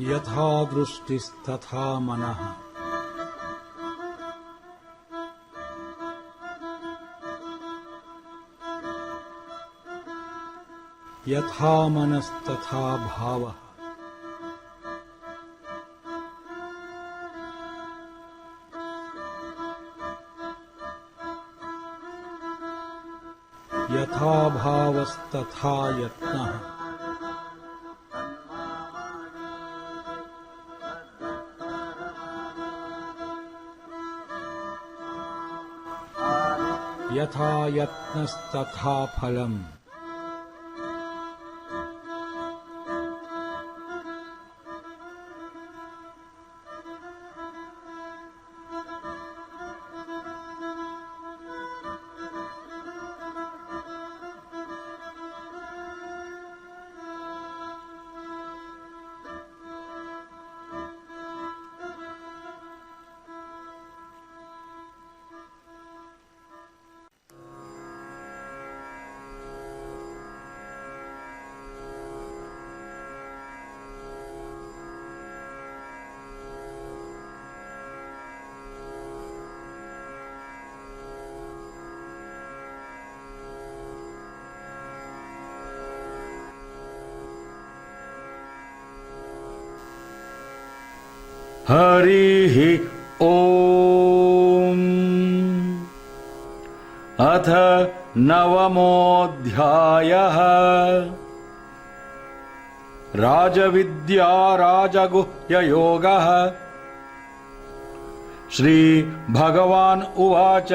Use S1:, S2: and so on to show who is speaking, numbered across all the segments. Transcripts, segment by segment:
S1: यथा दृष्टिस्तथा मनः। यथा मनस्तथा भावः। यथा भावस्तथा यत्नः। यथा यत्नस्तथा फलम्।
S2: हरिः ॐ। अथ नवमोऽध्यायः। राजविद्या राजगुह्ययोगः। श्रीभगवान् उवाच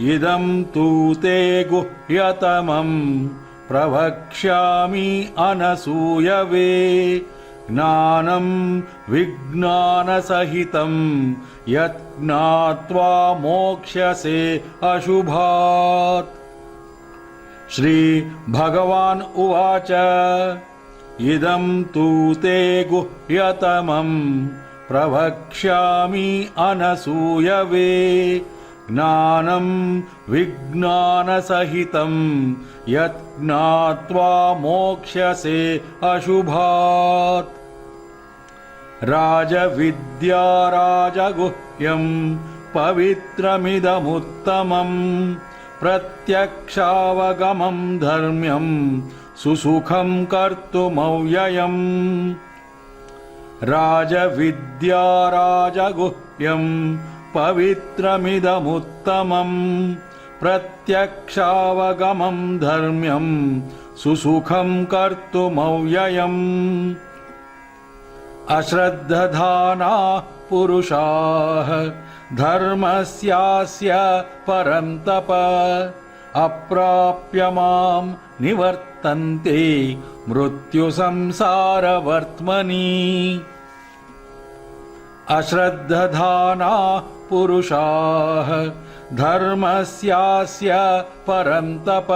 S2: इदं तु ते गुह्यतमं प्रवक्ष्यामि अनसूयवे। ज्ञानं विज्ञानसहितं यत् ज्ञात्वा मोक्ष्यसे अशुभात्। श्रीभगवान् उवाच इदं तु ते गुह्यतमं प्रवक्ष्यामि अनसूयवे। ज्ञानं विज्ञानसहितं यत् ज्ञात्वा मोक्ष्यसे अशुभात्। राजविद्या राजगुह्यं पवित्रमिदमुत्तमं प्रत्यक्षावगमं धर्म्यं सुसुखं कर्तुमव्ययम्। राजविद्या राजगुह्यं पवित्रमिदमुत्तमं प्रत्यक्षावगमं धर्म्यं सुसुखं कर्तुमव्ययम्। अश्रद्धधाना पुरुषाः धर्मस्यास्य परं तप अप्राप्य मां निवर्तन्ते मृत्युसंसारवर्त्मनि। अश्रद्धधाना पुरुषाः धर्मस्यास्य परं तप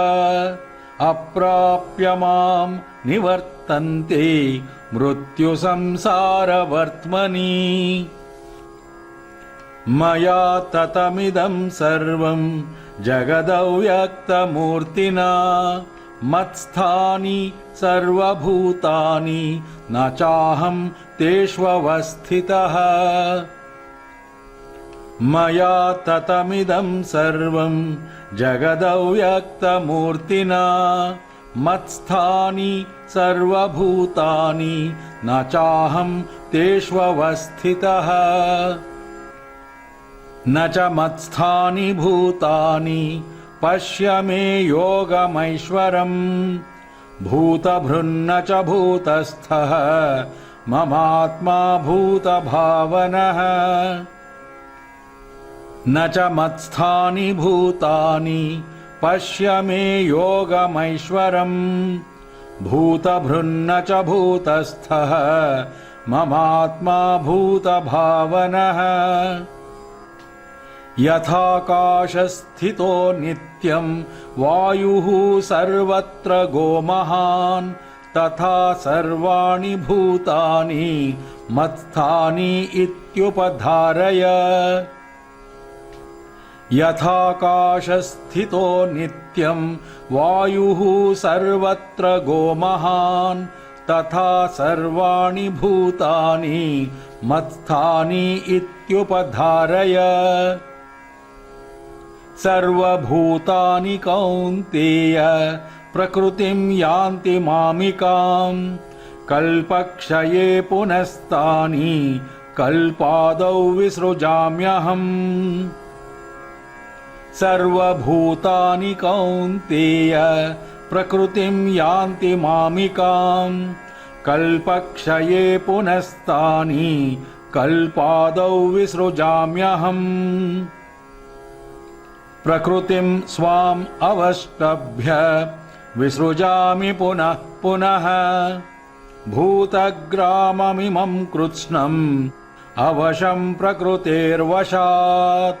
S2: अप्राप्य मां निवर्तन्ते मृत्युसंसारवर्त्मनि। मया ततमिदं सर्वं जगदव्यक्तमूर्तिना मत्स्थानि सर्वभूतानि न चाहं तेष्वस्थितः। मया ततमिदं सर्वं जगदव्यक्तमूर्तिना मत्स्थानि सर्वभूतानि न चाहं तेष्वस्थितः। न च मत्स्थानि भूतानि पश्य मे योगमैश्वरम्। भूतभृन्न च भूतस्थः ममात्मा भूतभावनः। न च मत्स्थानि भूतानि पश्य मे योगमैश्वरम्। भूतभृन्न च भूतस्थः ममात्मा भूतभावनः। यथाकाशस्थितो नित्यं वायुः सर्वत्र गोमहान् तथा सर्वाणि भूतानि मत्स्थानि इत्युपधारय। यथाकाशस्थितो नित्यं वायुः सर्वत्र गोमहान् तथा सर्वाणि भूतानि मत्स्थानि इत्युपधारय। सर्वभूतानि कौन्तेय प्रकृतिं यान्ति मामिकाम् कल्पक्षये पुनस्तानि कल्पादौ विसृजाम्यहम्। सर्वभूतानि कौन्तेय प्रकृतिं यान्ति मामिकाम् कल्पक्षये पुनस्तानि कल्पादौ विसृजाम्यहम्। प्रकृतिं स्वाम् अवष्टभ्य विसृजामि पुनः पुनः भूतग्राममिमं कृत्स्नम् अवशं प्रकृतेर्वशात्।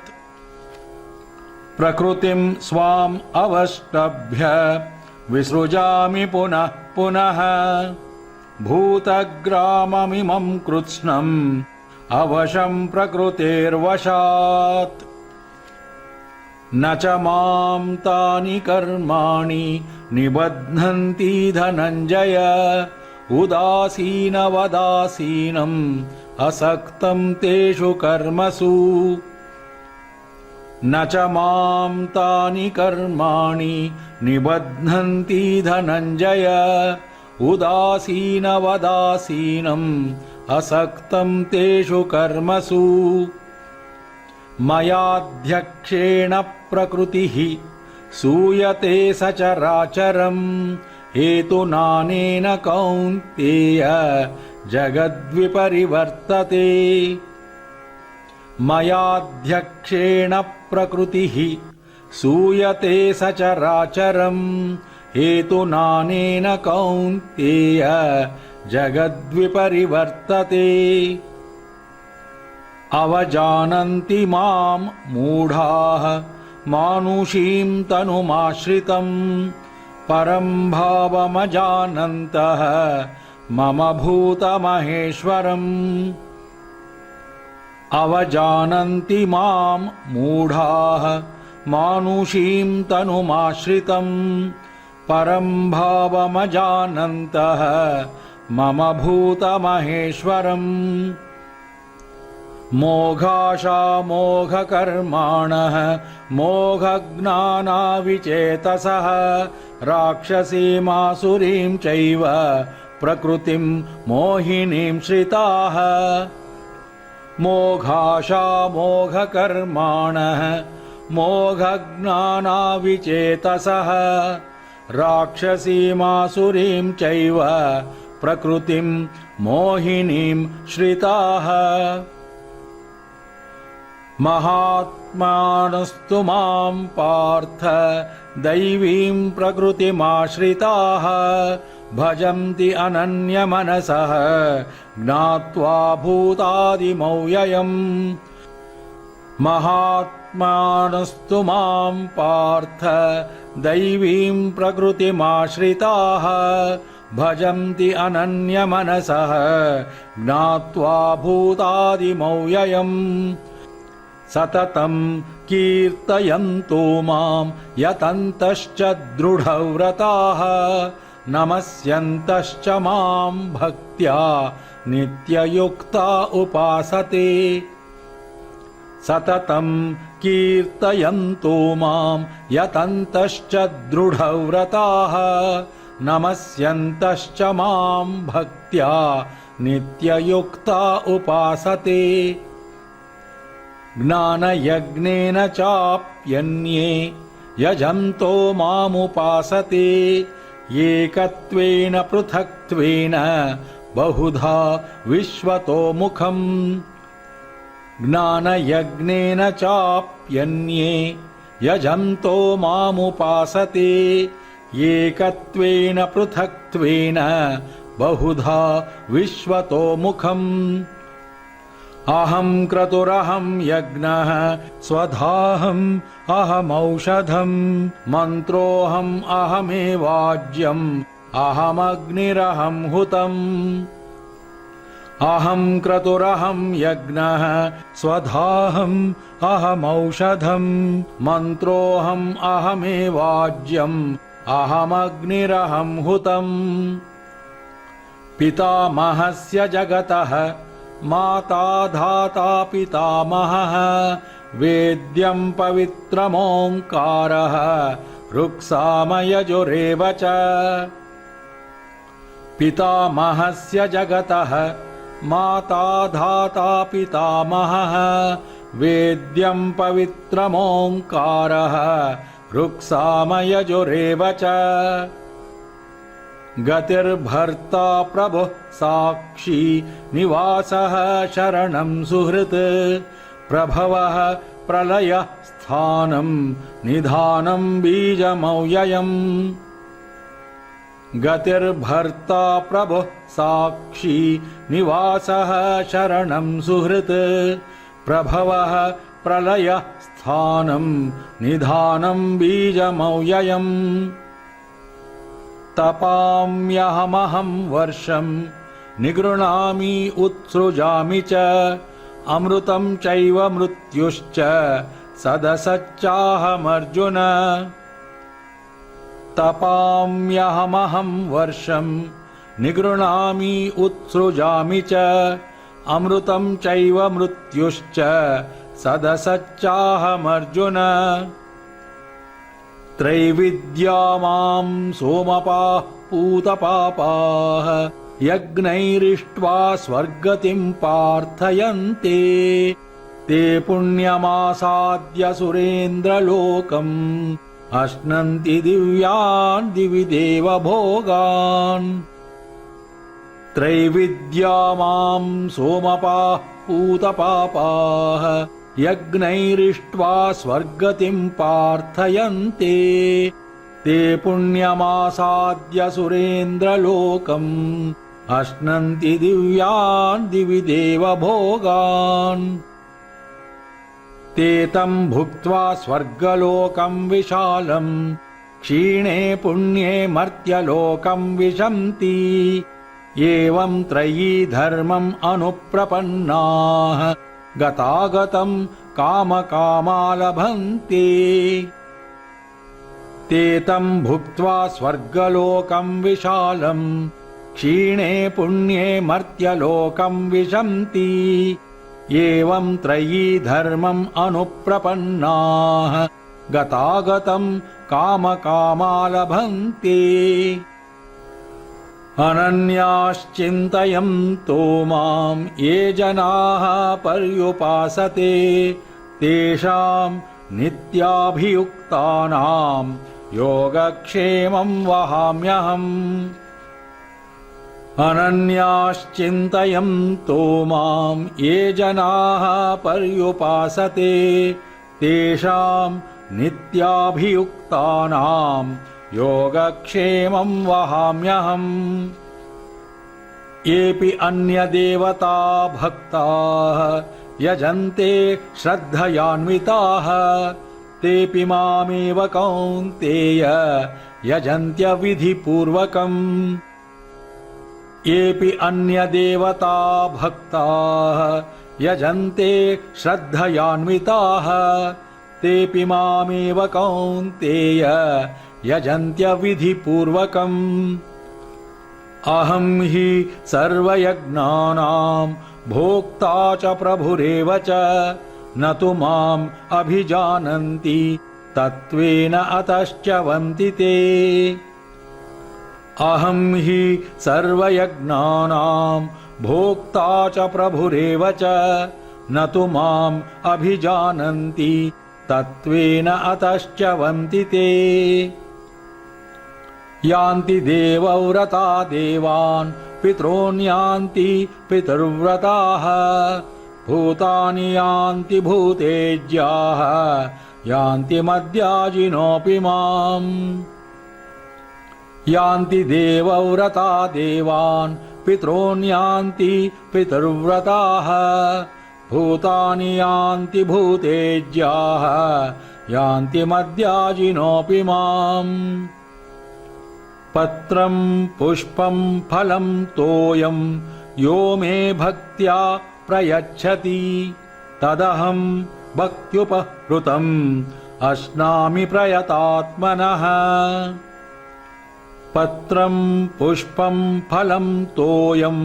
S2: प्रकृतिं स्वाम् अवष्टभ्य विसृजामि पुनः पुनः भूतग्राममिमं कृत्स्नम् अवशं प्रकृतेर्वशात्। न च मां तानि कर्माणि निबध्नन्ति धनञ्जय उदासीनवदासीनम् असक्तं तेषु कर्मसु। न च मां तानि कर्माणि निबध्नन्ति धनञ्जय उदासीनवदासीनम् असक्तं तेषु कर्मसु। मयाध्यक्षेण प्रकृतिः सूयते सचराचरम् हेतुनानेन कौन्तेय जगद्विपरिवर्तते। मयाध्यक्षेण प्रकृतिः सूयते सचराचरम् हेतुनानेन कौन्तेय जगद्विपरिवर्तते। अवजानन्ति मां मूढाः मानुषीं तनुमाश्रितम् परं भावमजानन्तः मम भूतमहेश्वरम्। अवजानन्ति मां मूढाः मानुषीं तनुमाश्रितम् परं भावमजानन्तः मम भूतमहेश्वरम्। मोघाशामोघकर्माणः मोघज्ञानाविचेतसः राक्षसीमासुरीं चैव प्रकृतिं मोहिनीं श्रिताः। मोघाशामोघकर्माणः मोघज्ञानाविचेतसः राक्षसीमासुरीं चैव प्रकृतिं मोहिनीं श्रिताः। महात्मानस्तु मां पार्थ दैवीं प्रकृतिमाश्रिताः भजन्ति अनन्यमनसः ज्ञात्वा भूतादिमव्ययम्। महात्मानस्तु मां पार्थ दैवीं प्रकृतिमाश्रिताः भजन्ति अनन्यमनसः ज्ञात्वा भूतादिमव्ययम्। सततं कीर्तयन्तो मां यतन्तश्च दृढव्रताः नमस्यन्तश्च मां भक्त्या नित्ययुक्ता उपासते। सततं कीर्तयन्तो मां यतन्तश्च दृढव्रताः नमस्यन्तश्च मां भक्त्या नित्ययुक्ता उपासते। ज्ञानयज्ञेन चाप्यन्ये यजन्तो मामुपासते एकत्वेन पृथक्त्वेन बहुधा विश्वतोमुखम्। ज्ञानयज्ञेन चाप्यन्ये यजन्तो मामुपासते एकत्वेन पृथक्त्वेन बहुधा विश्वतोमुखम्। अहं क्रतुरहं यज्ञः स्वधाहम् अहमौषधम् मन्त्रोऽहम् अहमेवाज्यम् अहमग्निरहं हुतम्। अहं क्रतुरहं यज्ञः स्वधाहम् अहमौषधम् मन्त्रोऽहम् अहमेवाज्यम् अहमग्निरहं हुतम्। पितामहस्य जगतः माता धाता पितामहः वेद्यं पवित्रमोङ्कारः ऋक्सामयजुरेव च पितामहस्य जगतः माता धाता पितामहः वेद्यं पवित्रमोङ्कारः ऋक्सामयजुरेव च गतिर्भर्ता प्रभुः साक्षी निवासः शरणं सुहृत् प्रभवः प्रलयः स्थानं निधानं बीजमव्ययम् गतिर्भर्ता प्रभुः साक्षी निवासः शरणं सुहृत् प्रभवः प्रलयः स्थानं निधानं बीजमव्ययम् तपाम्यहमहं वर्षं निगृह्णामि उत्सृजामि च अमृतं चैव मृत्युश्च सदसच्चाहमर्जुन तपाम्यहमहं वर्षं निगृह्णामि उत्सृजामि च अमृतं चैव मृत्युश्च सदसच्चाहमर्जुन त्रैविद्या मां सोमपाः पूतपापाः यज्ञैरिष्ट्वा स्वर्गतिं प्रार्थयन्ते ते पुण्यमासाद्य सुरेन्द्रलोकम् अश्नन्ति दिव्यान् दिवि देवभोगान् त्रैविद्या मां सोमपाः पूतपापाः यज्ञैरिष्ट्वा स्वर्गतिं प्रार्थयन्ते ते पुण्यमासाद्य सुरेन्द्रलोकम् अश्नन्ति दिव्यान् दिवि देवभोगान् ते तं भुक्त्वा स्वर्गलोकं विशालम् क्षीणे पुण्ये मर्त्यलोकं विशन्ति एवं त्रयी धर्मम् अनुप्रपन्नाः गतागतं कामकामा लभन्ते ते तं भुक्त्वा स्वर्गलोकं विशालम् क्षीणे पुण्ये मर्त्यलोकं विशन्ति एवं त्रयी धर्मम् अनुप्रपन्नाः गतागतं कामकामा लभन्ते अनन्याश्चिन्तयन्तो मां ये जनाः पर्युपासते तेषां नित्याभियुक्तानां योगक्षेमं वहाम्यहम् अनन्याश्चिन्तयन्तो मां ये जनाः पर्युपासते तेषां नित्याभियुक्तानां योगक्षेमं वहाम्यहम् येऽपि अन्यदेवता भक्ताः यजन्ते श्रद्धयान्विताः तेऽपि मामेव कौन्तेय यजन्त्यविधिपूर्वकम् येऽपि अन्यदेवता भक्ताः यजन्ते श्रद्धयान्विताः तेऽपि मामेव कौन्तेय यजन्त्यविधिपूर्वकम् अहं हि सर्वयज्ञानां भोक्ता च प्रभुरेव च न तु माम् अभिजानन्ति तत्त्वेन अतश्च्यवन्ति ते अहं हि सर्वयज्ञानां भोक्ता च प्रभुरेव च न तु माम् अभिजानन्ति तत्त्वेन अतश्च्यवन्ति ते यान्ति देवव्रता देवान् पितॄन् यान्ति पितृव्रताः भूतानि यान्ति भूतेज्याः यान्ति मद्याजिनोऽपि माम् यान्ति देवव्रता देवान् पितॄन् यान्ति पितृव्रताः भूतानि यान्ति भूतेज्याः यान्ति मद्याजिनोऽपि माम् पत्रं पुष्पं फलं तोयं यो मे भक्त्या प्रयच्छति तदहं भक्त्युपहृतम् अश्नामि प्रयतात्मनः पत्रं पुष्पं फलं तोयं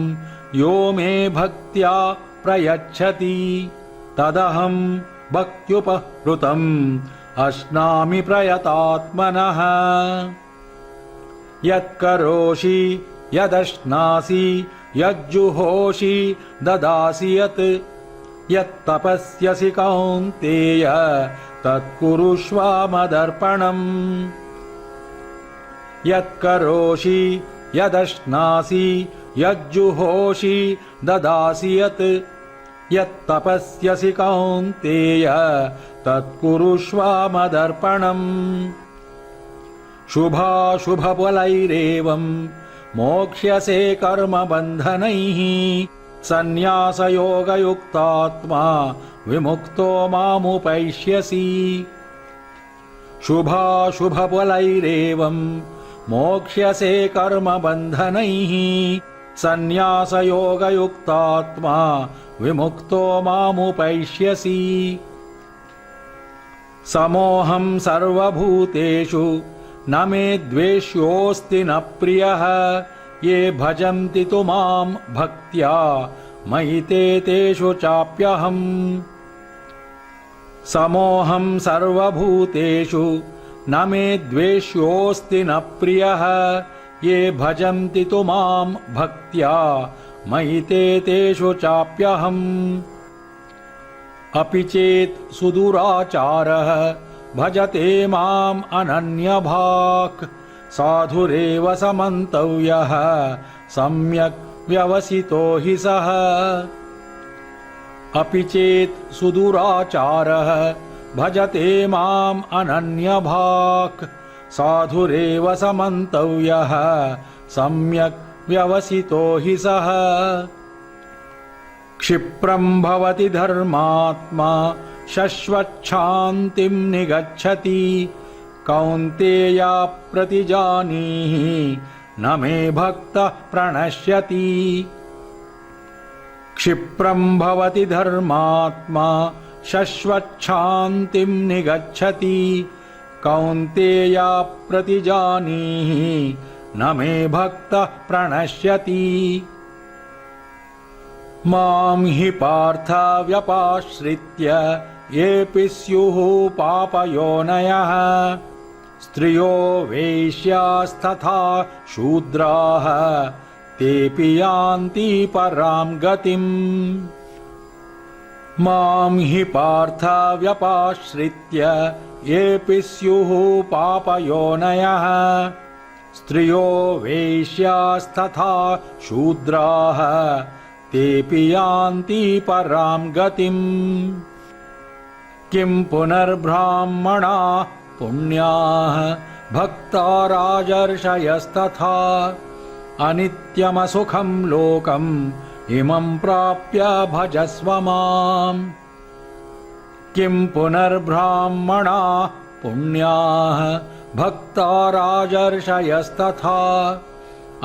S2: यो मे भक्त्या प्रयच्छति तदहं भक्त्युपहृतम् अश्नामि प्रयतात्मनः यत्करोषि यदश्नासि यज्जुहोषि ददासि यत् यत्तपस्यसि कौन्तेय तत्कुरुष्व मदर्पणम् यत्करोषि यदश्नासि यज्जुहोषि ददासि यत् यत्तपस्यसि कौन्तेय तत्कुरुष्व मदर्पणम् शुभाशुभफलैरेवं मोक्ष्यसे कर्मबन्धनैः सन्न्यासयोगयुक्तात्मा विमुक्तो मामुपैष्यसि शुभाशुभफलैरेवं मोक्ष्यसे कर्मबन्धनैः सन्न्यासयोगयुक्तात्मा विमुक्तो मामुपैष्यसि समोऽहं सर्वभूतेषु न मे द्वेष्योऽस्ति न प्रियः ये भजन्ति तु मां भक्त्या मयि ते तेषु चाप्यहम् समोऽहं सर्वभूतेषु न मे द्वेष्योऽस्ति न प्रियः ये भजन्ति तु मां भक्त्या मयि ते तेषु चाप्यहम् अपि चेत् सुदुराचारः भजते माम् अनन्यभाक् साधुरेव समन्तव्यः सम्यक् व्यवसितो हि सः अपि चेत् सुदुराचारः भजते माम् अनन्यभाक् साधुरेव समन्तव्यः सम्यक् व्यवसितो हि सः क्षिप्रं भवति धर्मात्मा शश्वच्छान्तिं निगच्छति कौन्तेया प्रतिजानीहि न मे भक्तः प्रणश्यति क्षिप्रं भवति धर्मात्मा शश्वच्छान्तिं निगच्छति कौन्तेया प्रतिजानीहि न मे भक्तः प्रणश्यति मां हि पार्थ व्यपाश्रित्य येऽपि स्युः पापयोनयः स्त्रियो वेश्यास्तथा शूद्राः तेऽपि यान्ति परां गतिम् मां हि पार्थ व्यपाश्रित्य येऽपि स्युः पापयोनयः स्त्रियो वेश्यास्तथा शूद्राः तेऽपि यान्ति परां गतिम् किं पुनर्ब्राह्मणाः पुण्याः भक्ता राजर्षयस्तथा अनित्यमसुखं लोकम् इमं प्राप्य भजस्व माम् किं पुनर्ब्राह्मणाः पुण्याः भक्ता राजर्षयस्तथा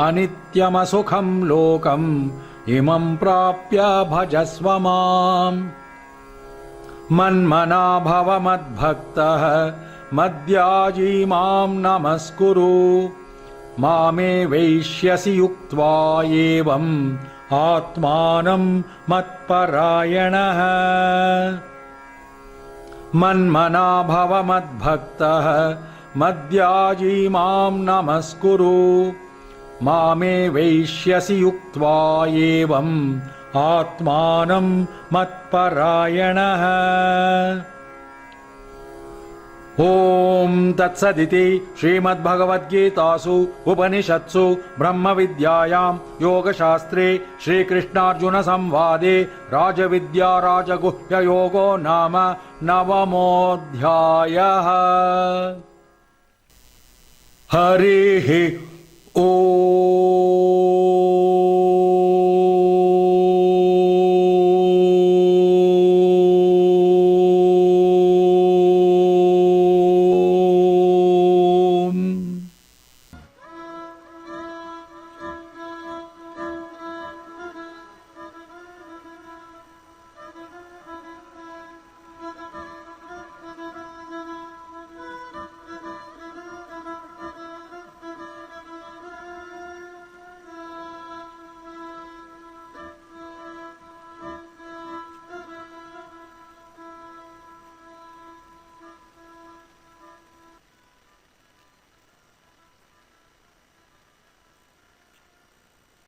S2: अनित्यमसुखं लोकम् इमं प्राप्य भजस्व माम् मन्मना भव मद्भक्तः मद्याजी मां नमस्कुरु मामे वैष्यसि युक्त्वा एवम् आत्मानं मत्परायणः मन्मना भव मद्भक्तः मद्याजी मां नमस्कुरु मामे वैष्यसि युक्त्वा एवम् आत्मानं मत्परायणः ॐ तत्सदिति श्रीमद्भगवद्गीतासु उपनिषत्सु ब्रह्मविद्यायां योगशास्त्रे श्रीकृष्णार्जुनसंवादे राजविद्या राजगुह्ययोगो नाम 9मोऽध्यायः। हरिः ॐ।